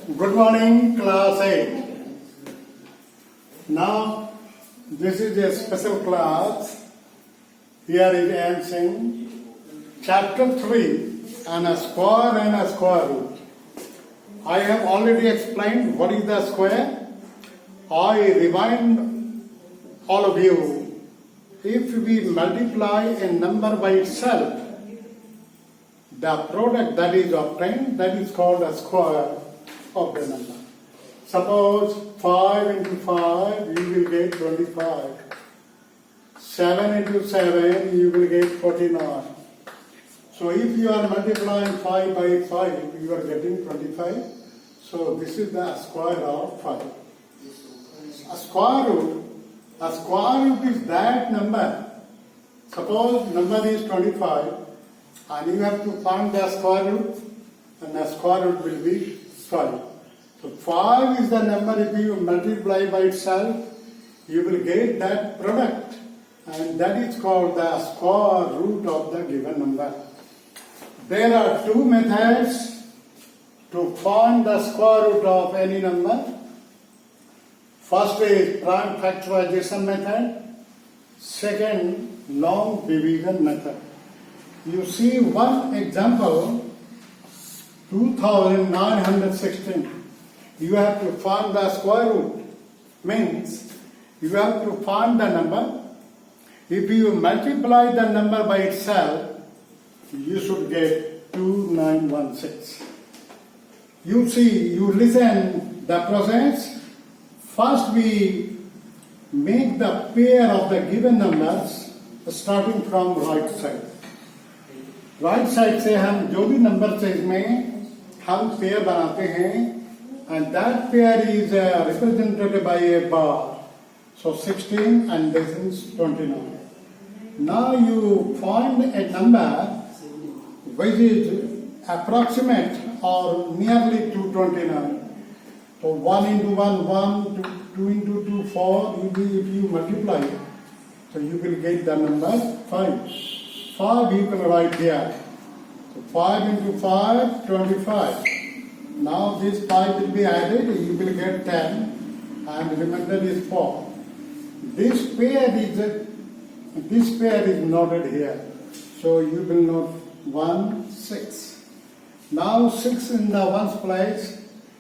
Good morning, class 8. Now, this is a special class. Here is answering chapter 3 and a square and a square root. I have already explained what is the square. I remind all of you, if we multiply a number by itself, the product that is obtained, that is called a square of the number. Suppose 5 into 5, you will get 25. 7 into 7, you will get 49. So if you are multiplying 5 by 5, you are getting 25. So this is the square of 5. A square root is that number. Suppose number is 25 and you have to find the square root, and the square root will be 5. So 5 is the number. If you multiply by itself, you will get that product, and that is called the square root of the given number. There are two methods to find the square root of any number. First is prime factorization method. Second, long division method. You see one example, 2916. You have to find the square root. Means you have to find the number. If you multiply the number by itself, you should get 2916. You see, you listen the process. First we make the pair of the given numbers starting from right side. Right side से हम जो भी number से इसमें हम pair बनाते हैं, and that pair is represented by a bar. So 16 and this is 29. Now you find a number which is approximate or nearly to 29. So 1 into 1, 1, 2 into 2, 4. If you multiply, so you will get the number 5. 5 you can write here. So 5 into 5, 25. Now this 5 will be added, you will get 10, and remainder is 4. This pair is noted here. So you will note 1, 6. Now 6 in the ones place.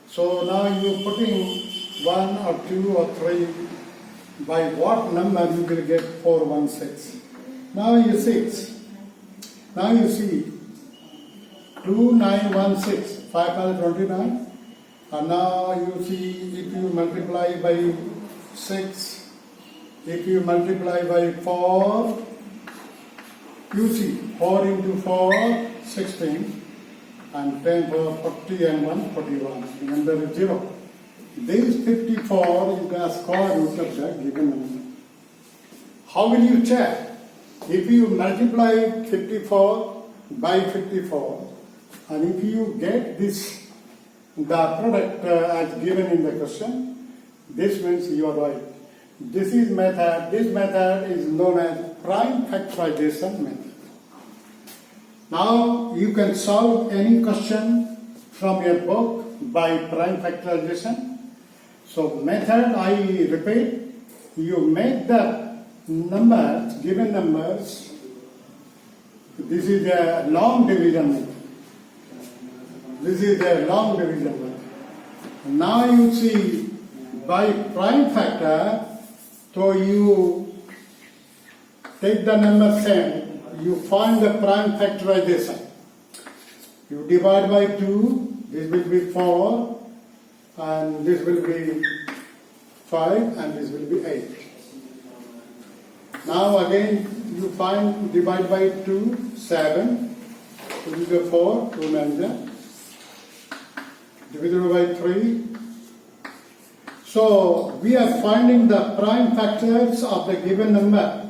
So now you putting 1 or 2 or 3. By what number you will get 4, 1, 6. Now you 6. Now you see 2916, 5 are 29, and now you see if you multiply by 6, if you multiply by 4, you see 4 into 4, 16, and 10 for 40 and 1, 41. Remember 0. This 54 is the square root of the given number. How will you check? If you multiply 54 by 54, and if you get this, the product as given in the question, this means you are right. This method is known as prime factorization method. Now you can solve any question from your book by prime factorization. So method, I repeat, you make the numbers, given numbers, this is a long division method. This is a long division method. Now you see by prime factor, so you take the number same, you find the prime factorization. You divide by 2, this will be 4, and this will be 5, and this will be 8. Now again you find divide by 2, 7, 2 is 4, 2 9, divided by 3. So we are finding the prime factors of the given number.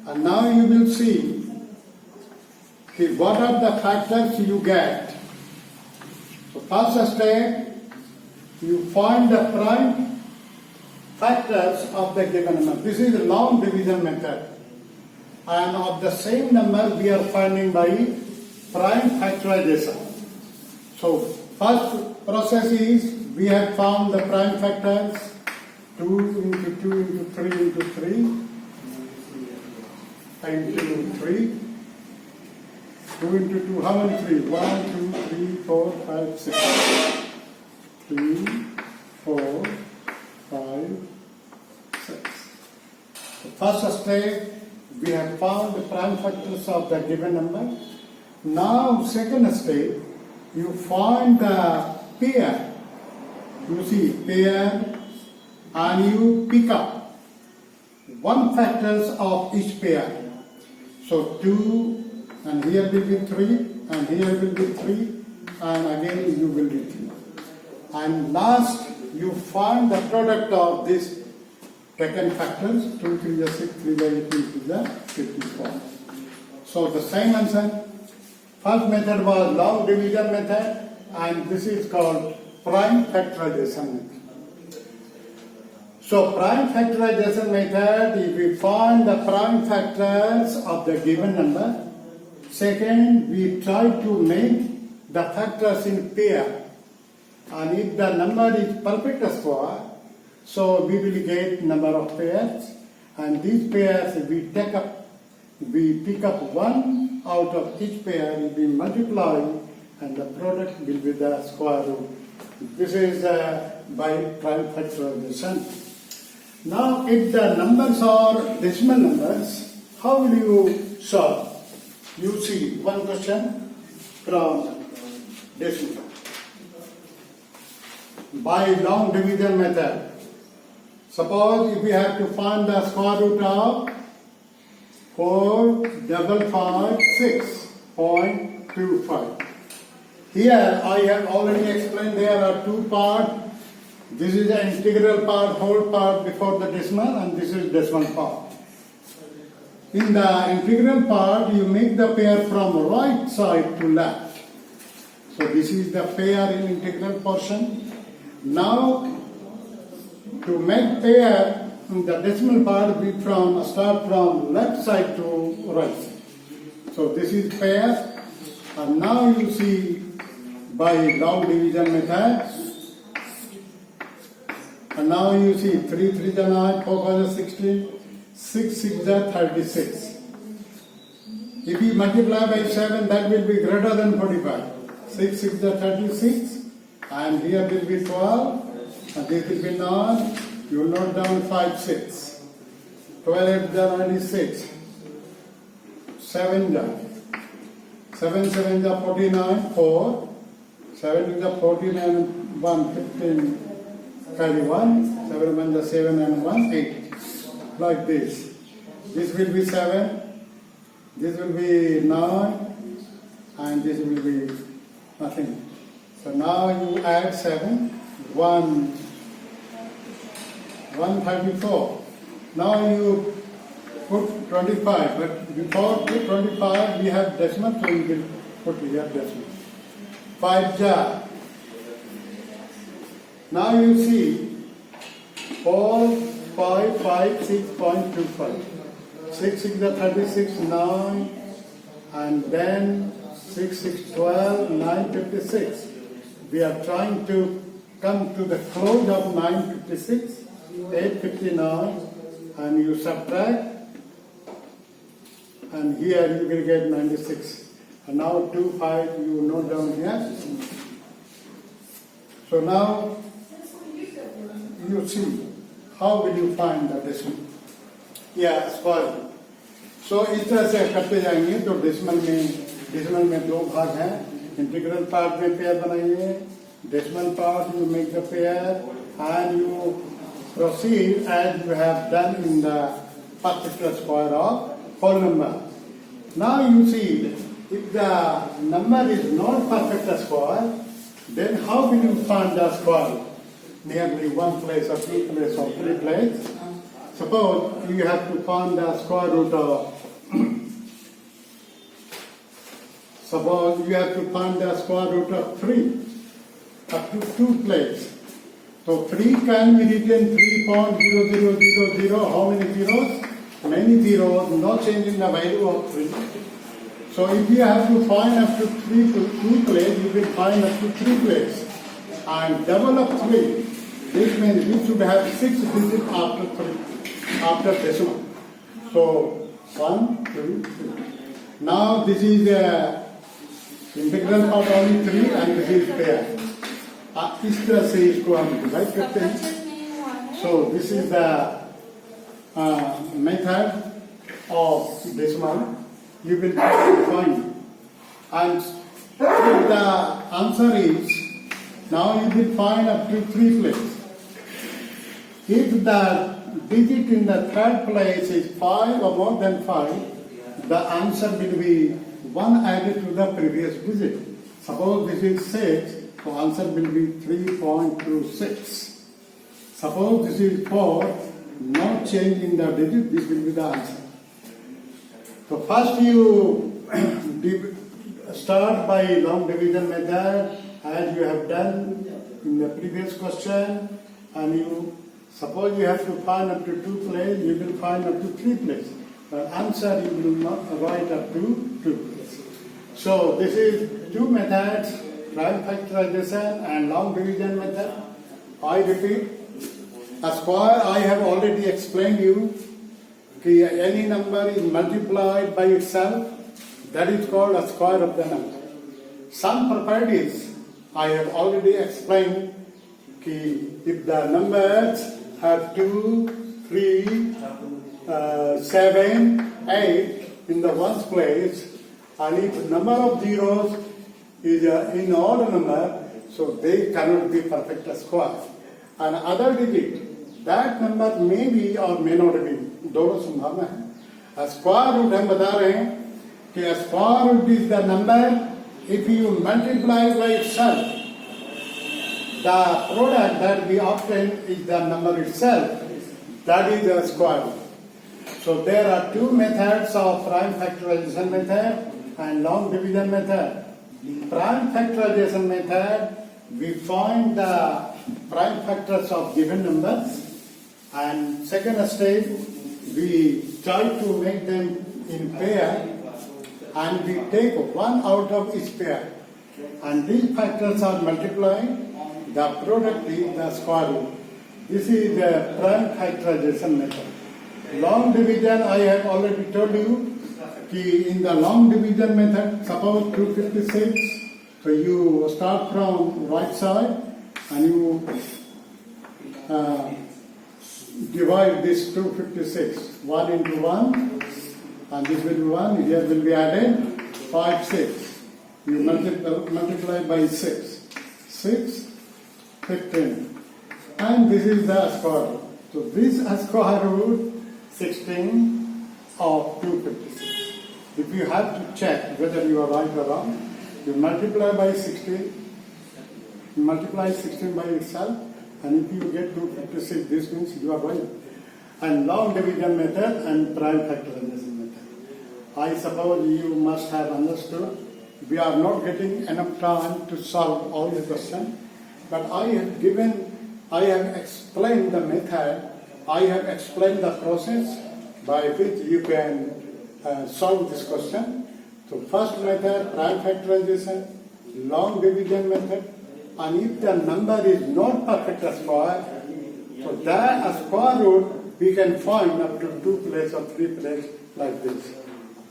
And now you will see what are the factors you get. So first step, you find the prime factors of the given number. This is a long division method. And of the same number we are finding by prime factorization. So first process is we have found the prime factors 2 into 2 into 3 into 3 into 3. 2 into 2, how many 3? 1, 2, 3, 4, 5, 6. 3, 4, 5, 6. The first step, we have found the prime factors of the given number. Now, second step, you find the pair. You see pair and you pick up one factors of each pair. So 2 and here will be 3 and here will be 3 and again you will be 3. And last you find the product of these taken factors 2, 3 is 6, 3 by 18 is 54. So the same answer. First method was long division method and this is called prime factorization method. So prime factorization method, if we find the prime factors of the given number, second we try to make the factors in pair, and if the number is perfect square, so we will get number of pairs, and these pairs we pick up one out of each pair, we multiply, and the product will be the square root. This is by prime factorization. Now, if the numbers are decimal numbers, how will you solve? You see one question from decimal. By long division method, suppose if we have to find the square root of 4,556.25. Here I have already explained there are two parts. This is the integral part, whole part before the decimal, and this is decimal part. In the integral part, you make the pair from right side to left. So this is the pair in integral portion. Now, to make pair in the decimal part, we start from left side to right side. So this is pair, and now you see by long division method. And now you see 3 3 is 9, 4 5 is 16, 6 6 is 36. If you multiply by 7, that will be greater than 45. 6 6 is 36, and here will be 12, and this will be 9. You note down 5 6. 12 8 is 96. 7 7 7 is 49, 4. 7 is 49, 1 15. Carry 1, 7 1 is 7 and 1, 8. Like this. This will be 7, this will be 9, and this will be nothing. So now you add 7, 134. Now you put 25, but before put 25 we have decimal, so we will put here decimal. 5 jar. Now you see 4, 5, 5, 6.25. 6 6 is 36, 9, and then 6 6 12, 9 56. We are trying to come to the close of 9 56, 8 59, and you subtract, and here you will get 96. And now 2 5 you note down here. So now you see, how will you find the decimal? Yeah, square. So इस तरह से करते जाएंगे तो decimal में दो भाग हैं. इंटीग्रल पार्ट में पेयर बनाइए, decimal part you make the pair and you proceed as you have done in the particular square of whole number. Now you see, if the number is not perfect square, then how will you find the square? Nearly one place or two place or three place. Suppose you have to find the square root of suppose you have to find the square root of 3 up to 2 places. So 3 can be written 3.0000. How many zeros? Many zeros, no change in the value of 3. So if you have to find up to two place, you will find up to 3 place. And double of 3, this means you should have 6 digits after 3, after decimal. So 1, 2, 3. Now this is the integral part only 3 and this is pair. इस तरह से इसको हम divide करते हैं. So this is the method of decimal. You will find, and if the answer is, now you will find up to 3 places. If the digit in the third place is 5 or more than 5, the answer will be 1 added to the previous digit. Suppose this is 6, so answer will be 3.26. Suppose this is 4, no change in the digit, this will be the answer. So first you start by long division method as you have done in the previous question, and you suppose you have to find up to 2 places, you will find up to 3 places. But answer you will not write up to 2 places. So this is 2 methods, prime factorization and long division method. I repeat, a square I have already explained you. Any number is multiplied by itself, that is called a square of the number. Some properties I have already explained. If the numbers have 2, 3, 7, 8 in the ones place, and if the number of zeros is in odd number, so they cannot be perfect square. And other digit, that number may be or may not be, दोनों संभावना है. Square root हम बता रहे हैं कि square root is the number if you multiply by itself, the product that we obtain is the number itself, that is the square root. So there are 2 methods of prime factorization method and long division method. Prime factorization method, we find the prime factors of given numbers, and second stage we try to make them in pair, and we take 1 out of each pair, and these factors are multiplied, the product is the square root. This is the prime factorization method. Long division, I have already told you, in the long division method, suppose 256, so you start from right side and you divide this 256, 1 into 1, and this will be 1, here will be added 5, 6. You multiply by 6, 6, 15, and this is the square root. So this square root 16 of 256. If you have to check whether you are right or wrong, you multiply by 16, you multiply 16 by itself, and if you get 256, this means you are right. And long division method and prime factorization method. I suppose you must have understood. We are not getting enough time to solve all the questions, but I have explained the method, I have explained the process by which you can solve this question. So first method, prime factorization, long division method, and if the number is not perfect square, so that a square root we can find up to 2 places or 3 places like this.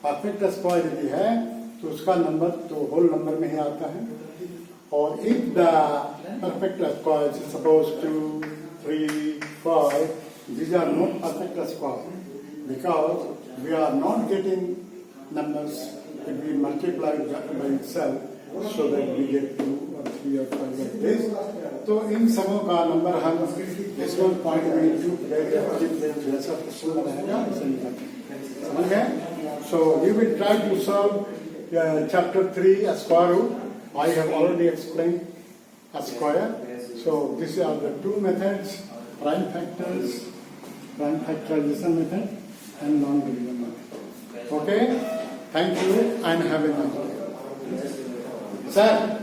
Perfect square यदि है तो उसका number तो whole number में ही आता है. और if the perfect square, suppose 2, 3, 5, these are not perfect square, because we are not getting numbers if we multiply by itself, so that we get 2 or 3 or 5 like this. तो इन सबों का number हम decimal point में 2 जैसा question रहेगा समझ गए. So we will try to solve chapter 3 a square root. I have already explained a square. So these are the 2 methods, prime factors, prime factorization method and long division method. Okay, thank you and have a nice day. Sir.